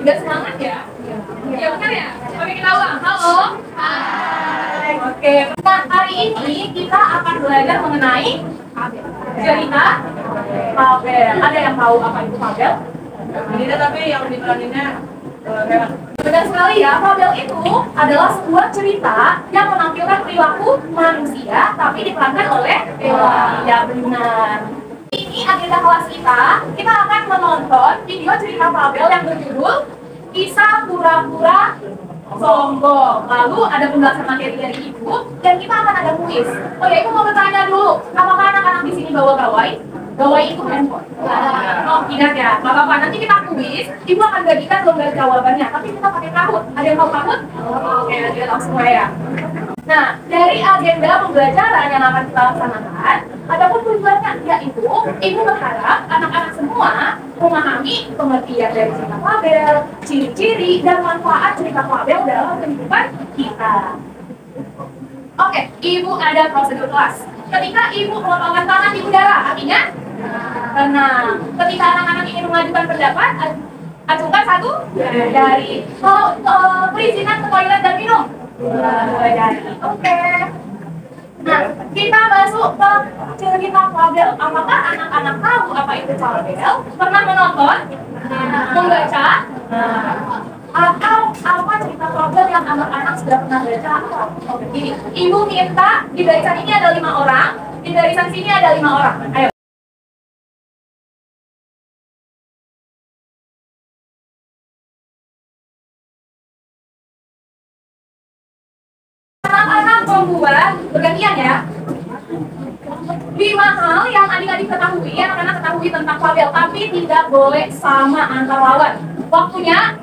Udah semangat ya? Iya benar ya? Oke kita ulang. Halo. Hai. Oke. Nah hari ini kita akan belajar mengenai cerita fabel. Ada yang tahu apa itu fabel? Ini tapi yang diperaninnya Benar sekali ya, fabel itu adalah sebuah cerita yang menampilkan perilaku manusia tapi diperankan oleh hewan. Ya benar. Ini agenda kelas kita akan menonton video cerita fabel yang berjudul Kisah Pura-Pura Sombong. Lalu ada penjelasan materi dari ibu dan kita akan ada kuis. Oh ya, ibu mau bertanya dulu, apakah anak-anak di sini bawa gawai? Gawai itu handphone. Oh ingat ya, nggak apa-apa. Nanti kita kuis, ibu akan bagikan lembar jawabannya. Tapi kita pakai Kahoot. Ada yang tahu Kahoot? Oke, dia tahu semua ya. Nah, dari agenda pembelajaran yang akan kita laksanakan, adapun tujuannya yaitu ibu berharap anak-anak semua memahami pengertian dari cerita fabel, ciri-ciri dan manfaat cerita fabel dalam kehidupan kita. Oke, ibu ada prosedur kelas. Ketika ibu melambaikan tangan di udara, artinya tenang. Ketika anak-anak ingin mengajukan pendapat, acungkan satu jari. Kalau perizinan ke toilet dan minum, dua jari. Oke. Nah, kita masuk ke cerita fabel. Apakah anak-anak tahu apa itu fabel? Pernah menonton? Membaca? Atau apa cerita fabel yang anak-anak sudah pernah baca? Gini, ibu minta di barisan ini ada 5 orang, di barisan sini ada 5 orang. Ayo. Anak-anak membuat bergantian ya. 5 hal yang adik-adik ketahui, anak-anak ketahui tentang fabel, tapi tidak boleh sama antar lawan. Waktunya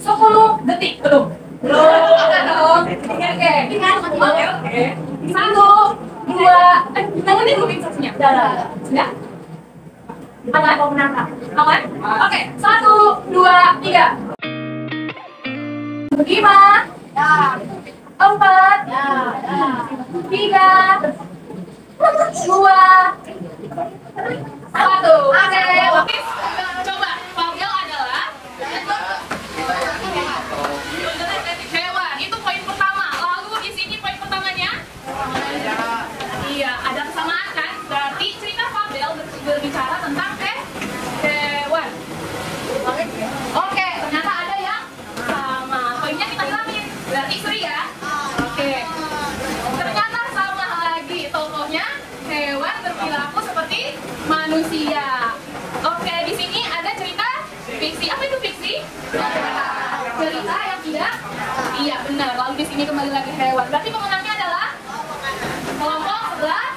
10 detik, belum? Belum. Oke. Oke. 1, 2, nanti dulu instruksinya. Sudah? Aman? Mau menangkap? Aman? Oke. 1, 2, 3. 5. 4. 3. 2. 1. Oke. Coba, fabel adalah hewan. Itu poin pertama. Lalu di sini poin pertamanya? Iya, ada kesamaan kan? Berarti cerita fabel berbicara tentang hewan. Oke, ternyata ada yang sama. Poinnya kita hilangin. Berarti seri ya? Oke. Ternyata sama lagi. Tokohnya hewan berperilaku seperti manusia. Oke, di sini ada cerita fiksi. Apa itu fiksi? Cerita yang tidak? Iya benar. Lalu di sini kembali lagi hewan. Berarti pemenangnya adalah kelompok sebelah.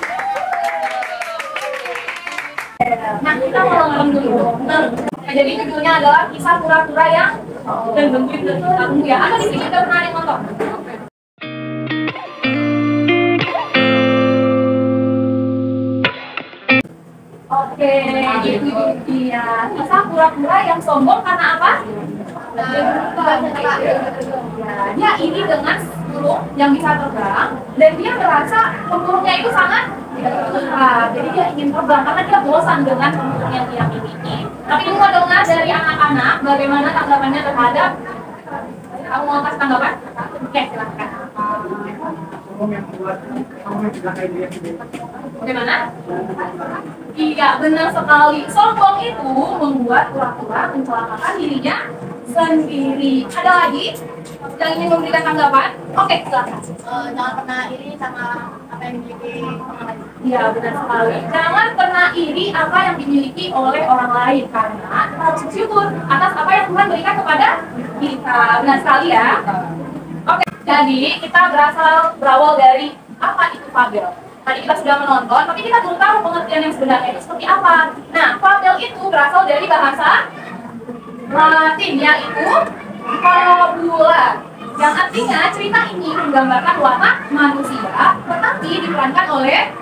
Nah kita mau dulu. Nah, jadi judulnya adalah Kisah Pura-Pura yang dan bentuk tunggu ya. Apa di sini udah pernah ada yang nonton? Oke, itu dia. Kisah pura-pura yang sombong karena apa? Dia iri dengan burung yang bisa terbang dan dia merasa pemburungnya itu sangat jadi dia ingin terbang karena dia bosan dengan pemburung yang dia miliki. Tapi mau dengar dari anak-anak bagaimana tanggapannya terhadap. Kamu mau kasih tanggapan? Oke, silahkan. Bagaimana? Iya, benar sekali. Sombong itu membuat pura-pura mencelakakan dirinya sendiri. Ada lagi yang ingin memberikan tanggapan? Oke, silakan. Jangan pernah iri sama apa yang dimiliki orang lain. Iya, benar sekali. Jangan pernah iri apa yang dimiliki oleh orang lain karena kita harus bersyukur atas apa yang Tuhan berikan kepada kita. Benar sekali ya. Oke, jadi kita berawal dari apa itu fabel. Tadi kita sudah menonton, tapi kita belum tahu pengertian yang sebenarnya itu seperti apa. Nah, fabel itu berasal dari bahasa Latin, yaitu fabula, yang artinya cerita ini menggambarkan watak manusia, tetapi diperankan oleh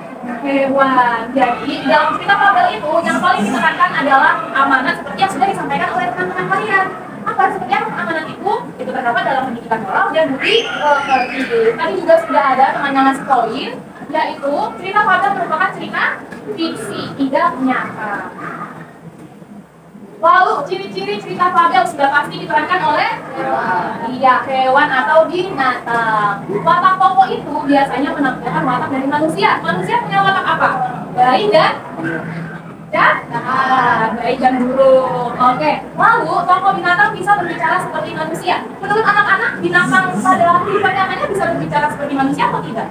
hewan. Jadi, dalam cerita fabel itu, yang paling ditekankan adalah amanat seperti yang sudah disampaikan oleh teman-teman kalian. Apa seperti apa amanat itu terdapat dalam pendidikan moral dan budi pekerti. Tadi juga sudah ada teman yang ngasih poin, yaitu cerita fabel merupakan cerita fiksi, tidak nyata. Lalu ciri-ciri cerita fabel sudah pasti diperankan oleh iya, hewan atau binatang. Watak pokok itu biasanya menampilkan watak dari manusia. Manusia punya watak apa? Baik dan baik dan buruk. Oke. Lalu tokoh binatang bisa berbicara seperti manusia. Menurut anak-anak, binatang pada kehidupan nyatanya bisa berbicara seperti manusia atau tidak?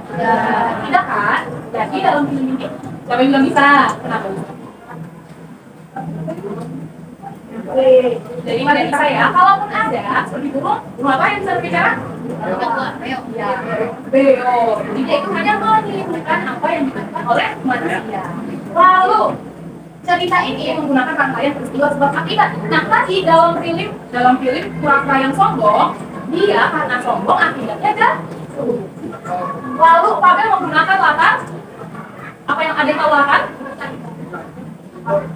Tidak kan? Jadi dalam film ini siapa yang bilang bisa? Kenapa? Jadi tidak bisa ya. Kalaupun ada seperti burung apa yang bisa berbicara? Ya, beo. Jadi itu hanya menimbulkan apa yang dikatakan oleh manusia. Lalu cerita ini menggunakan rangkaian peristiwa sebab akibat. Nah tadi dalam film pura-pura yang sombong, dia karena sombong akibatnya jatuh. Lalu Fabel menggunakan latar apa yang ada tahu latar?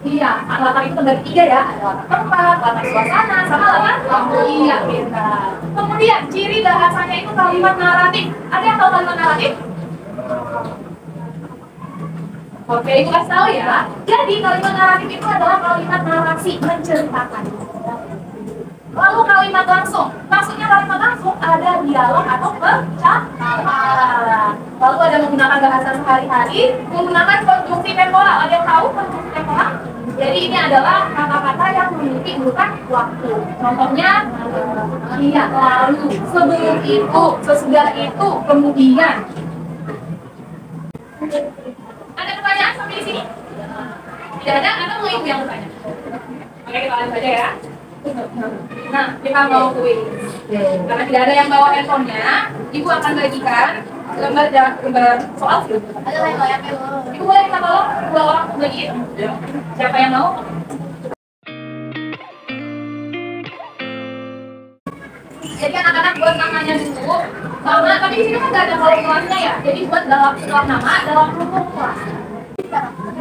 Iya, latar itu terbagi 3 ya. Ada latar tempat, latar suasana, sama latar lampu. Iya, benar. Kemudian ciri bahasanya itu kalimat naratif. Ada yang tahu kalimat naratif? Oke, itu kasih tahu ya. Jadi kalimat naratif itu adalah kalimat narasi menceritakan. Lalu kalimat langsung. Maksudnya kalimat langsung ada dialog atau percakapan. Lalu ada menggunakan bahasa sehari-hari, menggunakan konjungsi temporal. Ada yang tahu konjungsi temporal? Jadi ini adalah kata-kata yang memiliki urutan waktu. Contohnya, iya, lalu, sebelum itu, sesudah itu, kemudian. Ada pertanyaan sampai di sini? Tidak ada? Atau mau ibu yang bertanya? Oke, kita lanjut aja ya. Nah, kita mau kuis. Karena tidak ada yang bawa handphonenya, ibu akan bagikan gambar soal. Ibu boleh minta tolong 2 orang bagi. Siapa yang mau? Jadi anak-anak buat namanya dulu. Sama, tapi di sini kan nggak ada kolom kelasnya ya. Jadi buat setelah nama dalam rukun kelas.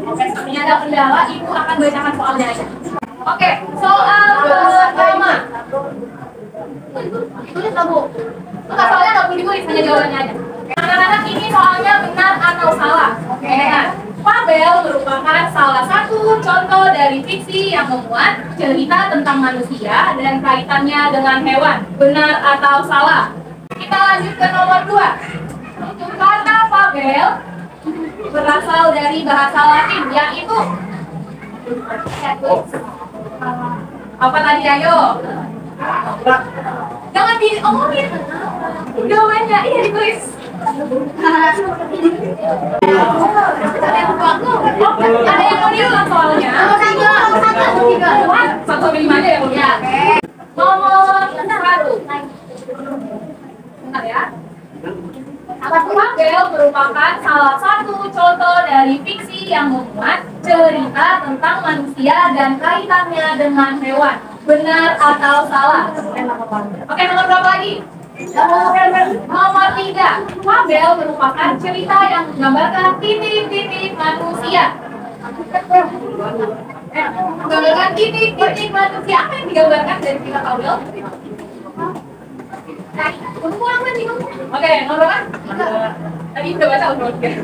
Oke, sepertinya ada kendala, ibu akan bacakan soalnya aja. Oke, soal pertama. Tulis kamu. Enggak, soalnya nggak perlu ditulis, hanya jawabannya aja. Anak-anak ini soalnya benar atau salah. Oke. Fabel merupakan salah satu contoh dari fiksi yang memuat cerita tentang manusia dan kaitannya dengan hewan. Benar atau salah? Kita lanjut ke nomor 2. Kata fabel berasal dari bahasa Latin, yaitu apa tadi, ayo? Jangan diomongin. Jawabannya iya ditulis. Ada yang mau diulang soalnya? 1 sampai 5 aja ya, Bu. Nomor 1. Bentar ya. Fabel merupakan salah satu contoh dari fiksi yang memuat cerita tentang manusia dan kaitannya dengan hewan. Benar atau salah? Oke, nomor berapa lagi? Nomor 3. Fabel merupakan cerita yang menggambarkan titik-titik manusia. Menggambarkan titik-titik manusia. Apa yang digambarkan dari cerita Fabel? Oke, nomor berapa? Tadi udah baca nomor 3.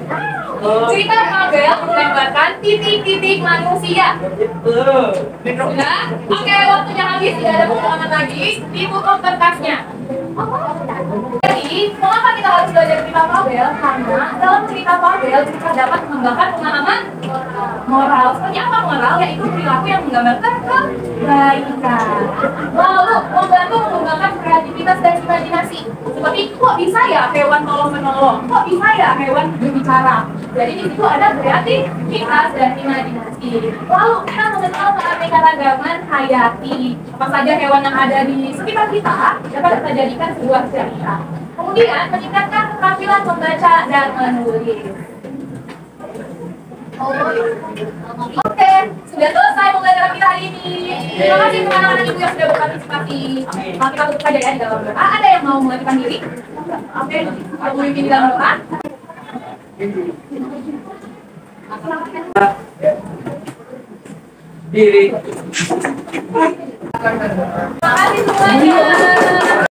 Cerita Fabel menggambarkan titik-titik manusia. Sudah? Oke, waktunya habis, tidak ada pengalaman lagi. Ditutup kertasnya. Jadi, mengapa kita harus belajar cerita Fabel? Karena dalam cerita Fabel kita dapat mengembangkan pemahaman moral. Seperti apa moral? Yaitu perilaku yang menggambarkan kebaikan. Lalu membantu mengembangkan kreativitas dan imajinasi. Seperti kok bisa ya hewan tolong menolong? Kok bisa ya hewan berbicara? Jadi di situ ada kreativitas dan imajinasi. Lalu kita mengenal keanekaragaman hayati. Apa saja hewan yang ada di sekitar kita dapat kita jadikan sebuah cerita. Kemudian meningkatkan keterampilan membaca dan menulis. Oke, sudah selesai pembelajaran kita hari ini. Terima kasih untuk anak-anak ibu yang sudah berpartisipasi. Kita tutup saja ya di dalam doa. Ada yang mau mengajukan diri? Oke, aku pimpin di dalam doa. Diri. Terima kasih semuanya.